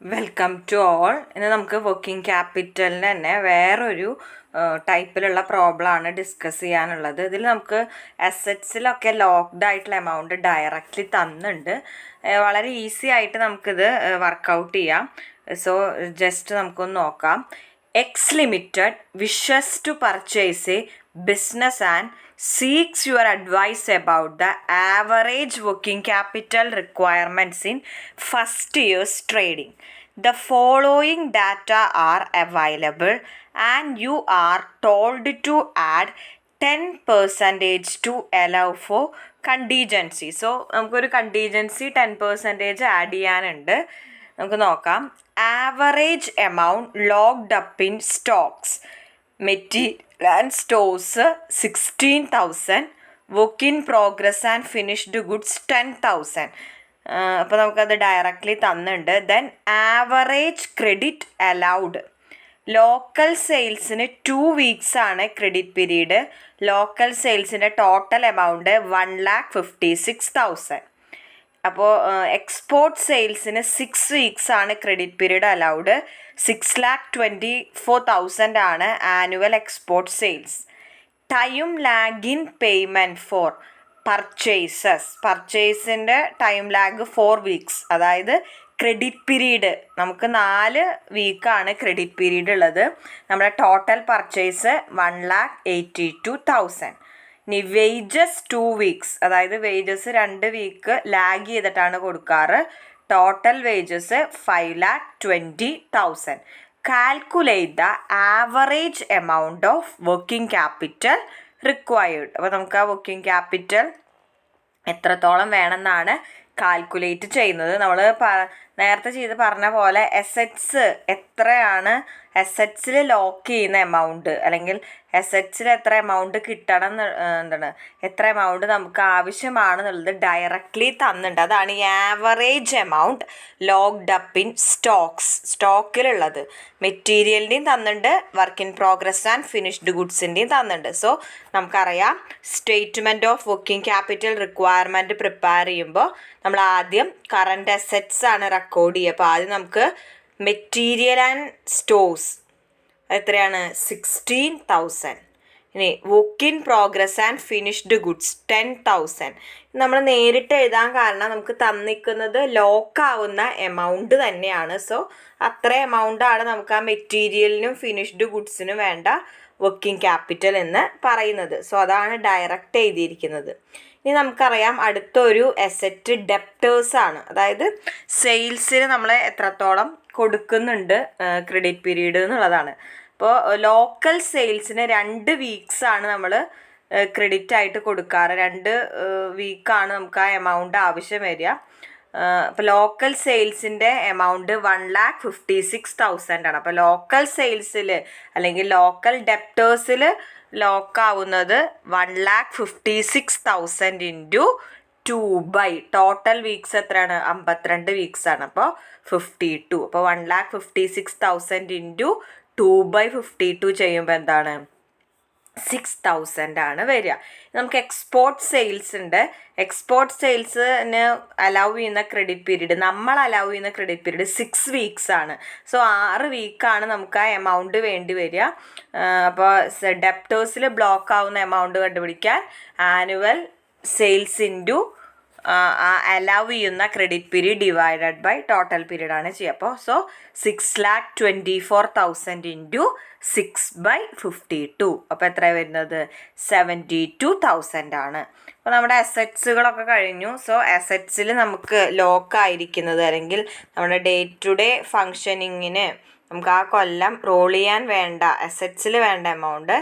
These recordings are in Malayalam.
Welcome to all. ഇന്ന് നമുക്ക് വർക്കിംഗ് ക്യാപിറ്റലിന് തന്നെ വേറൊരു ടൈപ്പിലുള്ള പ്രോബ്ലമാണ് ഡിസ്കസ് ചെയ്യാനുള്ളത്. ഇതിൽ നമുക്ക് അസറ്റ്സിലൊക്കെ ലോക്ക്ഡ് ആയിട്ടുള്ള എമൗണ്ട് ഡയറക്റ്റ്ലി തന്നിട്ടുണ്ട്. വളരെ ഈസി ആയിട്ട് നമുക്കിത് വർക്കൗട്ട് ചെയ്യാം. സോ ജസ്റ്റ് നമുക്കൊന്ന് നോക്കാം. X limited wishes to purchase a business and seeks your advice about the average working capital requirements in first year's trading. The following data are available and you are told to add 10% to allow for contingency. So നമുക്കൊരു contingency 10% ആഡ് ചെയ്യാനുണ്ട്. നമുക്ക് നോക്കാം. Average amount locked up in stocks material and stores 16,000, work in progress and finished goods 10,000. അപ്പോൾ നമുക്കത് ഡയറക്റ്റ്ലി തന്നിട്ടുണ്ട്. Then average credit allowed. Local സെയിൽസിന് 2 weeks ആണ് ക്രെഡിറ്റ് പീരീഡ്. ലോക്കൽ സെയിൽസിൻ്റെ ടോട്ടൽ എമൗണ്ട് 1,56,000. അപ്പോൾ എക്സ്പോർട്ട് സെയിൽസിന് 6 weeks ആണ് ക്രെഡിറ്റ് പീരീഡ് അലൗഡ്. 6,24,000 ആണ് annual export sales. Time lag in payment for പർച്ചേസിൻ്റെ ടൈം ലാഗ് 4 weeks. അതായത് ക്രെഡിറ്റ് പീരീഡ് നമുക്ക് 4 വീക്കാണ് ക്രെഡിറ്റ് പീരീഡ് ഉള്ളത്. നമ്മുടെ ടോട്ടൽ പർച്ചേസ് 1,82,000. ഇനി വേജസ് 2 weeks, അതായത് വേജസ് 2 വീക്ക് ലാഗ് ചെയ്തിട്ടാണ് കൊടുക്കാറ്. Total wages 5,20,000. Calculate the average amount of working capital required. അപ്പോൾ നമുക്ക് ആ വർക്കിംഗ് ക്യാപിറ്റൽ എത്രത്തോളം വേണമെന്നാണ് കാൽക്കുലേറ്റ് ചെയ്യുന്നത്. നമ്മൾ നേരത്തെ പറഞ്ഞ പോലെ അസറ്റ്സ് എത്രയാണ്, അസറ്റ്സിൽ ലോക്ക് ചെയ്യുന്ന എമൗണ്ട് അല്ലെങ്കിൽ അസറ്റ്സിൽ എത്ര എമൗണ്ട് കിട്ടണം എത്ര എമൗണ്ട് നമുക്ക് ആവശ്യമാണെന്നുള്ളത് ഡയറക്റ്റ്ലി തന്നിട്ടുണ്ട്. അതാണ് ഈ average amount locked up in സ്റ്റോക്കിലുള്ളത്. മെറ്റീരിയലിൻ്റെയും തന്നിട്ടുണ്ട്, work in progress and finished ഗുഡ്സിൻ്റെയും തന്നിട്ടുണ്ട്. സോ നമുക്കറിയാം statement of working capital requirement prepare ചെയ്യുമ്പോൾ നമ്മൾ ആദ്യം കറണ്ട് അസറ്റ്സ് ആണ് റെക്കോർഡ് ചെയ്യുക. അപ്പോൾ ആദ്യം നമുക്ക് മെറ്റീരിയൽ ആൻഡ് സ്റ്റോഴ്സ് എത്രയാണ്? 16,000. ഇനി work in progress and finished goods 10,000. നമ്മൾ നേരിട്ട് എഴുതാൻ കാരണം നമുക്ക് തന്നിക്കുന്നത് ലോക്കാവുന്ന എമൗണ്ട് തന്നെയാണ്. സോ അത്ര എമൗണ്ടാണ് നമുക്ക് ആ മെറ്റീരിയലിനും ഫിനിഷ്ഡ് ഗുഡ്സിനും വേണ്ട വർക്കിംഗ് ക്യാപിറ്റൽ എന്ന് പറയുന്നത്. സോ അതാണ് ഡയറക്റ്റ് എഴുതിയിരിക്കുന്നത്. ഇനി നമുക്കറിയാം അടുത്തൊരു അസറ്റ് ഡെപ്റ്റേഴ്സ് ആണ്. അതായത് സെയിൽസിന് നമ്മൾ എത്രത്തോളം കൊടുക്കുന്നുണ്ട് ക്രെഡിറ്റ് പീരീഡ് എന്നുള്ളതാണ്. അപ്പോൾ ലോക്കൽ സെയിൽസിന് 2 weeks ആണ് നമ്മൾ ക്രെഡിറ്റ് ആയിട്ട് കൊടുക്കാറ്. 2 വീക്കാണ് നമുക്ക് ആ എമൗണ്ട് ആവശ്യം വരിക. അപ്പോൾ ലോക്കൽ സെയിൽസിൻ്റെ എമൗണ്ട് 1,56,000 ആണ്. അപ്പോൾ ലോക്കൽ സെയിൽസിൽ അല്ലെങ്കിൽ ലോക്കൽ ഡെപ്റ്റേഴ്സിൽ ലോക്കാവുന്നത് 1,56,000 ഇൻറ്റു 2 ടോട്ടൽ വീക്സ് എത്രയാണ്? 52 weeks ആണ്. അപ്പോൾ 52. അപ്പോൾ 1,56,000 ഇൻറ്റു 2/52 ചെയ്യുമ്പോൾ എന്താണ്? 6,000 ആണ് വരിക. നമുക്ക് എക്സ്പോർട്ട് സെയിൽസ് ഉണ്ട്. എക്സ്പോർട്ട് സെയിൽസിന് അലൗ ചെയ്യുന്ന ക്രെഡിറ്റ് പീരീഡ്, നമ്മൾ അലൗ ചെയ്യുന്ന ക്രെഡിറ്റ് പീരീഡ് 6 weeks ആണ്. സോ 6 വീക്കാണ് നമുക്ക് ആ എമൗണ്ട് വേണ്ടി വരിക. അപ്പോൾ ഡെപ്റ്റേഴ്സിൽ ബ്ലോക്ക് ആവുന്ന എമൗണ്ട് കണ്ടുപിടിക്കാൻ ആനുവൽ സെയിൽസ് ഇൻറ്റു അലൗ ചെയ്യുന്ന credit period divided by total period ആണ് ചെയ്യുക. അപ്പോൾ സോ 6,24,000 ഇൻറ്റു 6/52. അപ്പോൾ എത്ര വരുന്നത്? 72,000 ആണ്. അപ്പോൾ നമ്മുടെ അസറ്റ്സുകളൊക്കെ കഴിഞ്ഞു. സോ അസറ്റ്സിൽ നമുക്ക് ലോക്കായിരിക്കുന്നത് അല്ലെങ്കിൽ നമ്മുടെ ഡേ ടു ഡേ ഫങ്ഷനിങ്ങിന് നമുക്ക് ആ കൊല്ലം റോൾ ചെയ്യാൻ വേണ്ട അസറ്റ്സിൽ വേണ്ട amount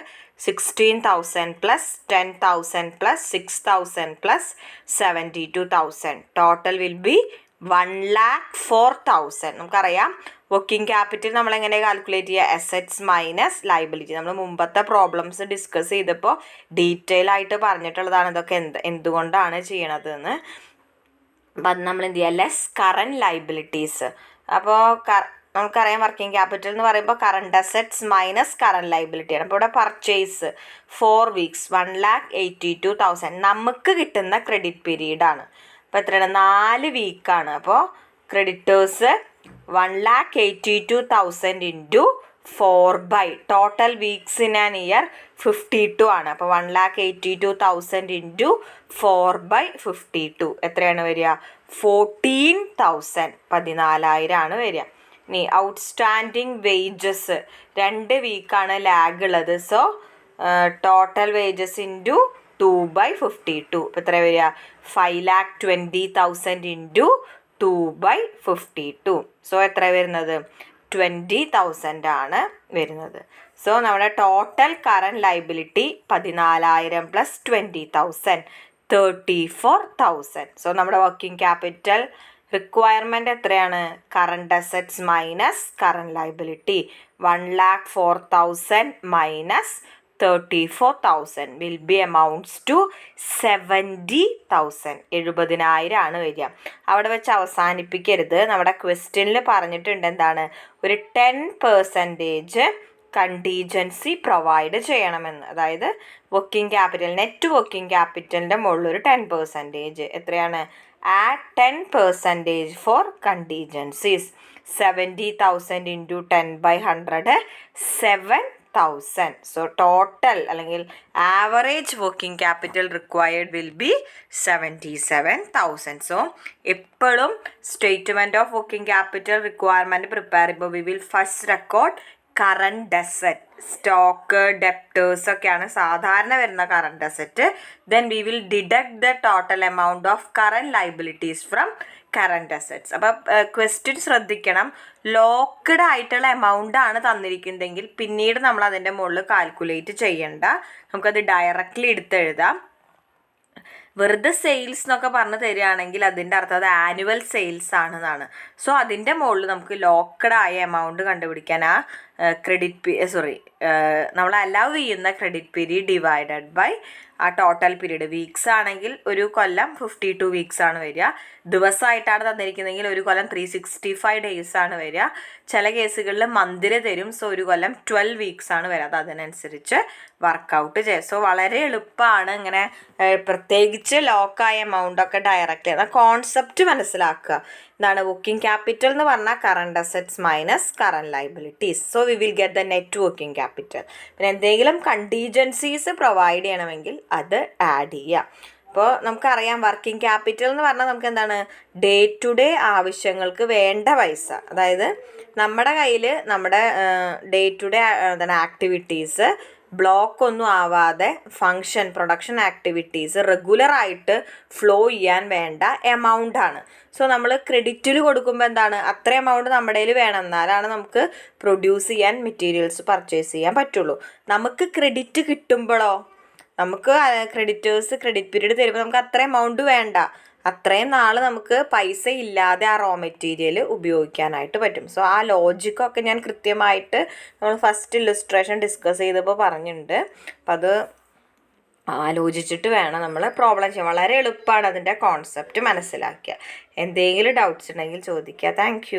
16,000 plus 10,000 plus 6,000 plus 72,000. Total will be 1,04,000. നമുക്കറിയാം വർക്കിംഗ് ക്യാപിറ്റൽ നമ്മളെങ്ങനെ കാൽക്കുലേറ്റ് ചെയ്യുക? Assets minus liability. നമ്മൾ മുമ്പത്തെ പ്രോബ്ലംസ് ഡിസ്കസ് ചെയ്തപ്പോൾ ഡീറ്റെയിൽ ആയിട്ട് പറഞ്ഞിട്ടുള്ളതാണ് ഇതൊക്കെ എന്തുകൊണ്ടാണ് ചെയ്യണതെന്ന്. അപ്പം അത് നമ്മൾ എന്ത് ചെയ്യുക? Less current liabilities. അപ്പോൾ നമുക്കറിയാം വർക്കിംഗ് ക്യാപിറ്റൽ എന്ന് പറയുമ്പോൾ കറണ്ട് അസറ്റ്സ് മൈനസ് കറണ്ട് ലൈബിലിറ്റിയാണ്. അപ്പോൾ ഇവിടെ പർച്ചേസ് 4 weeks 1,82,000 നമുക്ക് കിട്ടുന്ന ക്രെഡിറ്റ് പീരീഡാണ്. അപ്പോൾ എത്രയാണ്? 4 വീക്കാണ്. അപ്പോൾ creditors 1,82,000 into 4 total weeks in an year 52 ആണ്. അപ്പോൾ 1,82,000 ഇൻറ്റു 4/52 എത്രയാണ് വരിക? 14,000 14,000 ആണ് വരിക. ഇനി ഔട്ട്സ്റ്റാൻഡിങ് വേജസ് 2 വീക്കാണ് ലാഗ് ഉള്ളത്. സോ ടോട്ടൽ വേജസ് ഇൻറ്റു 2/52 അപ്പോൾ എത്ര വരിക? 5,20,000 ഇൻറ്റു 2/52. സോ എത്ര വരുന്നത്? 20,000 ആണ് വരുന്നത്. സോ നമ്മുടെ total current liability 14,000 plus 20,000 34,000. So നമ്മുടെ വർക്കിംഗ് ക്യാപിറ്റൽ റിക്വയർമെൻറ്റ് എത്രയാണ്? Current assets minus current liability 1,04,000 minus 34,000 will be amounts to 70,000. 70,000 ആണ് വരിക. അവിടെ വെച്ച് അവസാനിപ്പിക്കരുത്. നമ്മുടെ ക്വസ്റ്റ്യനിൽ പറഞ്ഞിട്ടുണ്ട് എന്താണ്? ഒരു 10% കണ്ടീജൻസി പ്രൊവൈഡ് ചെയ്യണമെന്ന്. അതായത് വർക്കിംഗ് ക്യാപിറ്റൽ, നെറ്റ് വർക്കിംഗ് ക്യാപിറ്റലിൻ്റെ മുകളിൽ ഒരു 10% എത്രയാണ്? Add 10% for contingencies. 70,000 into 10/100 7,000. So total അല്ലെങ്കിൽ average working capital required will be 77,000. So എപ്പോഴും statement of working capital requirement prepare ചെയ്യുമ്പോൾ we will first record current asset. Stock, debtors ഒക്കെയാണ് സാധാരണ വരുന്ന current asset. Then we will deduct the total amount of current liabilities from current assets. അപ്പം ക്വസ്റ്റ്യൻ ശ്രദ്ധിക്കണം, ലോക്ക്ഡ് ആയിട്ടുള്ള എമൗണ്ട് ആണ് തന്നിരിക്കുന്നതെങ്കിൽ പിന്നീട് നമ്മൾ അതിൻ്റെ മുകളിൽ കാൽക്കുലേറ്റ് ചെയ്യണ്ട, നമുക്കത് ഡയറക്റ്റ്ലി എടുത്തെഴുതാം. വെറുതെ സെയിൽസ് എന്നൊക്കെ പറഞ്ഞ് തരികയാണെങ്കിൽ അതിൻ്റെ അർത്ഥം അത് ആനുവൽ സെയിൽസ് ആണെന്നാണ്. സോ അതിൻ്റെ മുകളിൽ നമുക്ക് ലോക്ക്ഡ് ആയ എമൗണ്ട് കണ്ടുപിടിക്കാൻ ആ നമ്മൾ അലൗ ചെയ്യുന്ന ക്രെഡിറ്റ് പീരീഡ് ഡിവൈഡഡ് ബൈ ആ ടോട്ടൽ പീരീഡ്. വീക്സ് ആണെങ്കിൽ ഒരു കൊല്ലം 52 വീക്സ് ആണ് വരിക. ദിവസമായിട്ടാണ് തന്നിരിക്കുന്നതെങ്കിൽ ഒരു കൊല്ലം 365 ഡേയ്സ് ആണ് വരിക. ചില കേസുകളിൽ മന്തിൽ തരും. സോ ഒരു കൊല്ലം 12 വീക്സ് ആണ് വരിക. അത് അതിനനുസരിച്ച് വർക്കൗട്ട് ചെയ്യും. സോ വളരെ എളുപ്പമാണ്. ഇങ്ങനെ പ്രത്യേകിച്ച് ലോക്കായ എമൗണ്ടൊക്കെ ഡയറക്റ്റ് ചെയ്യുന്ന കോൺസെപ്റ്റ് മനസ്സിലാക്കുക. എന്താണ് വർക്കിംഗ് ക്യാപിറ്റൽ എന്ന് പറഞ്ഞാൽ? Current assets minus current liabilities. So we will get the net working capital. പിന്നെ എന്തെങ്കിലും കണ്ടീജൻസീസ് പ്രൊവൈഡ് ചെയ്യണമെങ്കിൽ അത് ആഡ് ചെയ്യുക. അപ്പോൾ നമുക്കറിയാം വർക്കിംഗ് ക്യാപിറ്റൽ എന്ന് പറഞ്ഞാൽ നമുക്ക് എന്താണ്? ഡേ ടു ഡേ ആവശ്യങ്ങൾക്ക് വേണ്ട പൈസ. അതായത് നമ്മുടെ കയ്യിൽ നമ്മുടെ ഡേ ടു ഡേ എന്താണ് ആക്ടിവിറ്റീസ് ബ്ലോക്ക് ഒന്നും ആവാതെ പ്രൊഡക്ഷൻ ആക്ടിവിറ്റീസ് റെഗുലറായിട്ട് ഫ്ലോ ചെയ്യാൻ വേണ്ട എമൗണ്ട് ആണ്. സോ നമ്മൾ ക്രെഡിറ്റിൽ കൊടുക്കുമ്പോൾ എന്താണ്? അത്ര എമൗണ്ട് നമ്മുടെ കയ്യിൽ വേണം, എന്നാലാണ് നമുക്ക് പ്രൊഡ്യൂസ് ചെയ്യാൻ മെറ്റീരിയൽസ് പർച്ചേസ് ചെയ്യാൻ പറ്റുള്ളൂ. നമുക്ക് ക്രെഡിറ്റ് കിട്ടുമ്പോഴോ, നമുക്ക് ക്രെഡിറ്റേഴ്സ് ക്രെഡിറ്റ് പീരീഡ് തരുമ്പോൾ നമുക്ക് അത്ര എമൗണ്ട് വേണ്ട. അത്രയും നാൾ നമുക്ക് പൈസ ഇല്ലാതെ ആ റോ മെറ്റീരിയൽ ഉപയോഗിക്കാനായിട്ട് പറ്റും. സോ ആ ലോജിക്കൊക്കെ ഞാൻ കൃത്യമായിട്ട് നമ്മൾ ഫസ്റ്റ് ഇല്ലുസ്ട്രേഷൻ ഡിസ്കസ് ചെയ്തപ്പോൾ പറഞ്ഞിട്ടുണ്ട്. അപ്പം അത് ആലോചിച്ചിട്ട് വേണം നമ്മൾ പ്രോബ്ലം ചെയ്യാൻ. വളരെ എളുപ്പമാണ് അതിൻ്റെ കോൺസെപ്റ്റ് മനസ്സിലാക്കുക. എന്തെങ്കിലും ഡൗട്ട്സ് ഉണ്ടെങ്കിൽ ചോദിക്കുക. താങ്ക്